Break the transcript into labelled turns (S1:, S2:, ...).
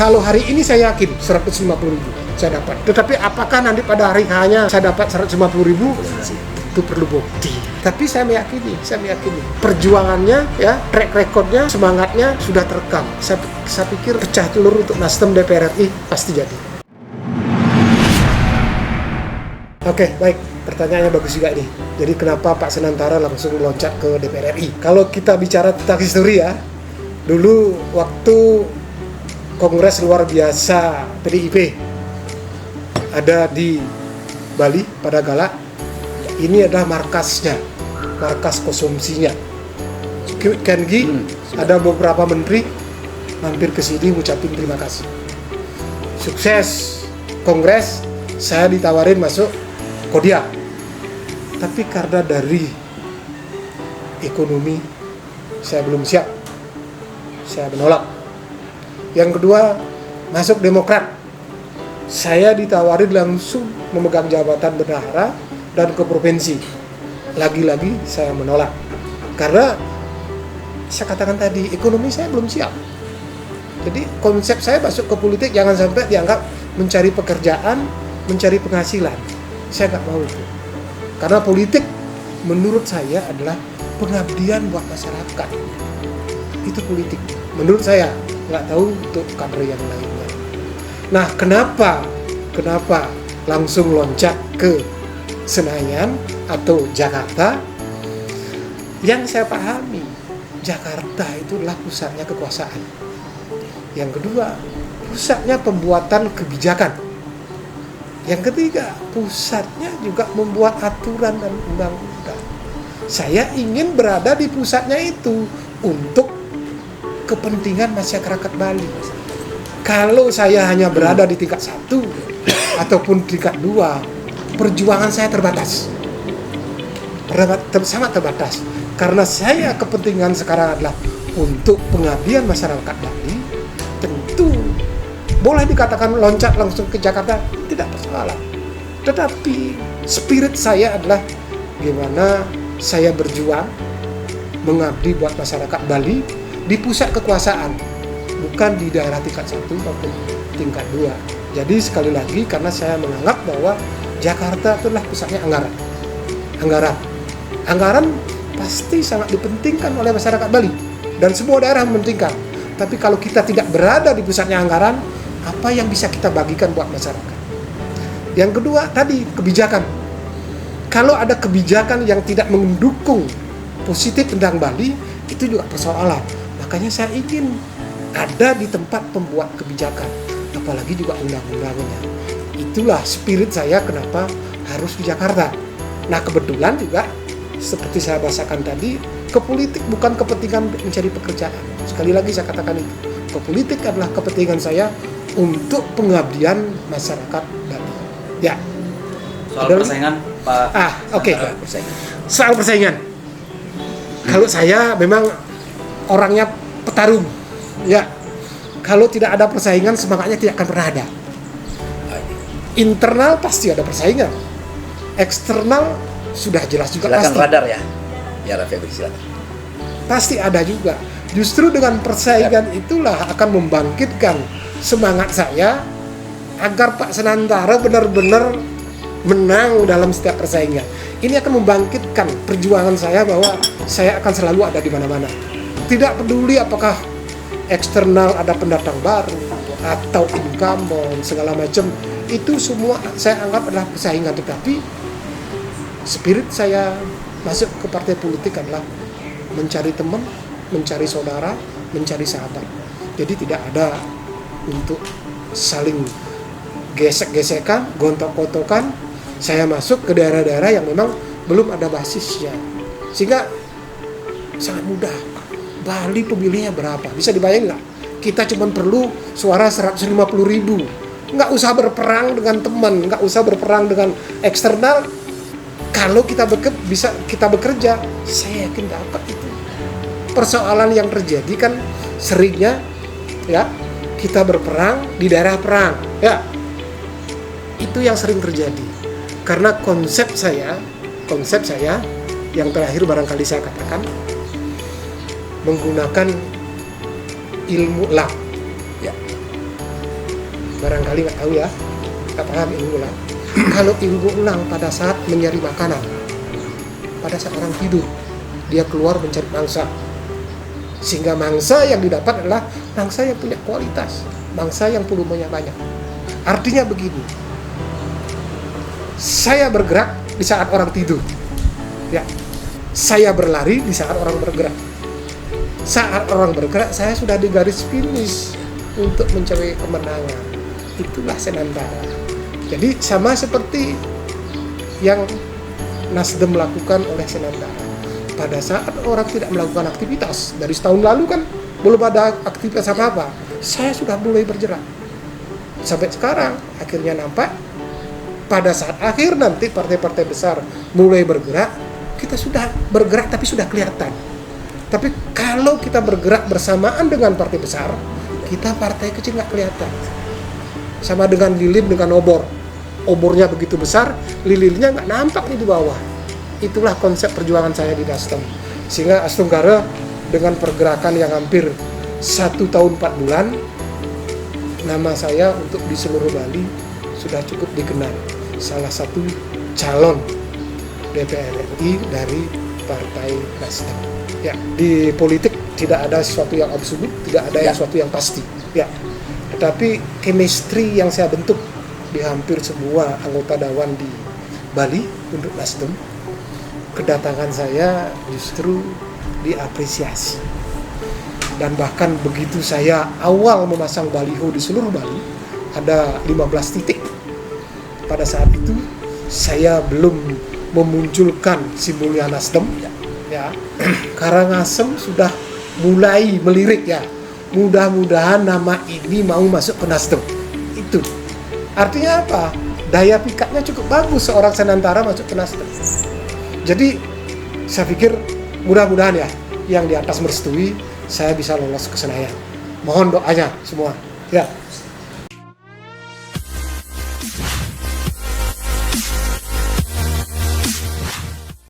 S1: Kalau hari ini saya yakin 150.000 saya dapat. Tetapi apakah nanti pada hari hanya saya dapat 150.000? Itu perlu bukti. Tapi saya meyakini perjuangannya, ya, track recordnya, semangatnya sudah terekam. Saya pikir pecah telur untuk Nasdem DPR RI pasti jadi. Oke, baik. Pertanyaannya bagus juga nih. Jadi kenapa Pak Senantara langsung loncat ke DPR RI? Kalau kita bicara tentang histori ya, dulu waktu Kongres luar biasa PDIP ada di Bali pada Gala, ini adalah markas konsumsinya. Kengi, ada beberapa menteri mampir ke sini ngucapin terima kasih. Sukses Kongres, saya ditawarin masuk Kodia. Tapi karena dari ekonomi saya belum siap, saya menolak. Yang kedua, masuk Demokrat. Saya ditawarin langsung memegang jabatan bendahara dan ke provinsi. Lagi-lagi saya menolak. Karena saya katakan tadi, ekonomi saya belum siap. Jadi konsep saya masuk ke politik jangan sampai dianggap mencari pekerjaan, mencari penghasilan. Saya nggak mau itu. Karena politik menurut saya adalah pengabdian buat masyarakat. Itu politik. Menurut saya, nggak tahu untuk kader yang lainnya. Nah, kenapa langsung loncat ke Senayan atau Jakarta? Yang saya pahami, Jakarta itu adalah pusatnya kekuasaan. Yang kedua, pusatnya pembuatan kebijakan. Yang ketiga, pusatnya juga membuat aturan dan undang-undang. Saya ingin berada di pusatnya itu untuk kepentingan masyarakat Bali. Kalau saya hanya berada di tingkat 1 ataupun tingkat 2, perjuangan saya terbatas. Sangat terbatas. Karena saya kepentingan sekarang adalah untuk pengabdian masyarakat Bali. Tentu boleh dikatakan loncat langsung ke Jakarta, tidak masalah. Tetapi spirit saya adalah gimana saya berjuang mengabdi buat masyarakat Bali di pusat kekuasaan, bukan di daerah tingkat 1 maupun tingkat 2. Jadi sekali lagi, karena saya menganggap bahwa Jakarta itulah pusatnya anggaran pasti sangat dipentingkan oleh masyarakat Bali dan semua daerah mementingkan. Tapi kalau kita tidak berada di pusatnya anggaran, apa yang bisa kita bagikan buat masyarakat? Yang kedua tadi, kebijakan. Kalau ada kebijakan yang tidak mendukung positif tentang Bali, itu juga persoalan. Makanya saya ingin ada di tempat pembuat kebijakan, apalagi juga undang-undangnya. Itulah spirit saya kenapa harus di Jakarta. Nah, kebetulan juga seperti saya bahasakan tadi, ke politik bukan kepentingan mencari pekerjaan. Sekali lagi saya katakan itu. Ke politik adalah kepentingan saya untuk pengabdian masyarakat Bali. Ya.
S2: Soal persaingan, Pak.
S1: Oke. Soal persaingan. Kalau saya memang orangnya petarung. Ya. Kalau tidak ada persaingan, semangatnya tidak akan pernah ada. Internal pasti ada persaingan. Eksternal sudah jelas juga.
S3: Silakan
S1: pasti.
S3: Radar ya. Ya, Raffi, silakan.
S1: Pasti ada juga. Justru dengan persaingan itulah akan membangkitkan semangat saya agar Pak Senantara benar-benar menang dalam setiap persaingan. Ini akan membangkitkan perjuangan saya bahwa saya akan selalu ada di mana-mana. Tidak peduli apakah eksternal ada pendatang baru atau incumbent segala macam, itu semua saya anggap adalah persaingan. Tetapi spirit saya masuk ke partai politik adalah mencari teman, mencari saudara, mencari sahabat. Jadi tidak ada untuk saling gesek-gesekan, gontok-gontokan. Saya masuk ke daerah-daerah yang memang belum ada basisnya. Sehingga sangat mudah. Bali pemilihnya berapa? Bisa dibayangin nggak? Kita cuma perlu suara 150.000. Nggak usah berperang dengan teman, nggak usah berperang dengan eksternal. Kalau kita bisa kita bekerja, saya yakin dapat itu. Persoalan yang terjadi kan seringnya ya kita berperang di daerah perang, ya itu yang sering terjadi. Karena konsep saya yang terakhir barangkali saya katakan, menggunakan ilmu lah, ya. barangkali nggak tahu ya, nggak paham ilmu ulang. Kalau ilmu ulang pada saat mencari makanan, pada saat orang tidur, dia keluar mencari mangsa, sehingga mangsa yang didapat adalah mangsa yang punya kualitas, mangsa yang volumenya banyak. Artinya begini, saya bergerak di saat orang tidur, ya, saya berlari di saat orang bergerak. Saat orang bergerak, saya sudah di garis finish untuk mencapai kemenangan. Itulah Senandara. Jadi sama seperti yang Nasdem lakukan oleh Senandara. Pada saat orang tidak melakukan aktivitas, dari setahun lalu kan belum ada aktivitas apa-apa, saya sudah mulai bergerak. Sampai sekarang, akhirnya nampak pada saat akhir nanti partai-partai besar mulai bergerak, kita sudah bergerak tapi sudah kelihatan. Tapi kalau kita bergerak bersamaan dengan partai besar, kita partai kecil nggak kelihatan. Sama dengan lilin dengan obor. Obornya begitu besar, lilinnya nggak nampak nih di bawah. Itulah konsep perjuangan saya di Nasdem. Sehingga Astunggara dengan pergerakan yang hampir 1 tahun 4 bulan, nama saya untuk di seluruh Bali sudah cukup dikenal. Salah satu calon DPR RI dari Partai Nasdem. Ya, di politik tidak ada sesuatu yang absolut, tidak ada yang sesuatu yang pasti. Ya, tetapi chemistry yang saya bentuk di hampir semua anggota Dewan di Bali untuk Nasdem, kedatangan saya justru diapresiasi. Dan bahkan begitu saya awal memasang baliho di seluruh Bali, ada 15 titik. Pada saat itu saya belum memunculkan simbolnya Nasdem, ya. Karangasem sudah mulai melirik, ya. Mudah-mudahan nama ini mau masuk ke Nasdem. Itu artinya apa? Daya pikatnya cukup bagus seorang Senandara masuk ke Nasdem. Jadi saya pikir mudah-mudahan ya yang di atas merestui saya bisa lolos ke Senayan. Mohon doanya semua. Ya.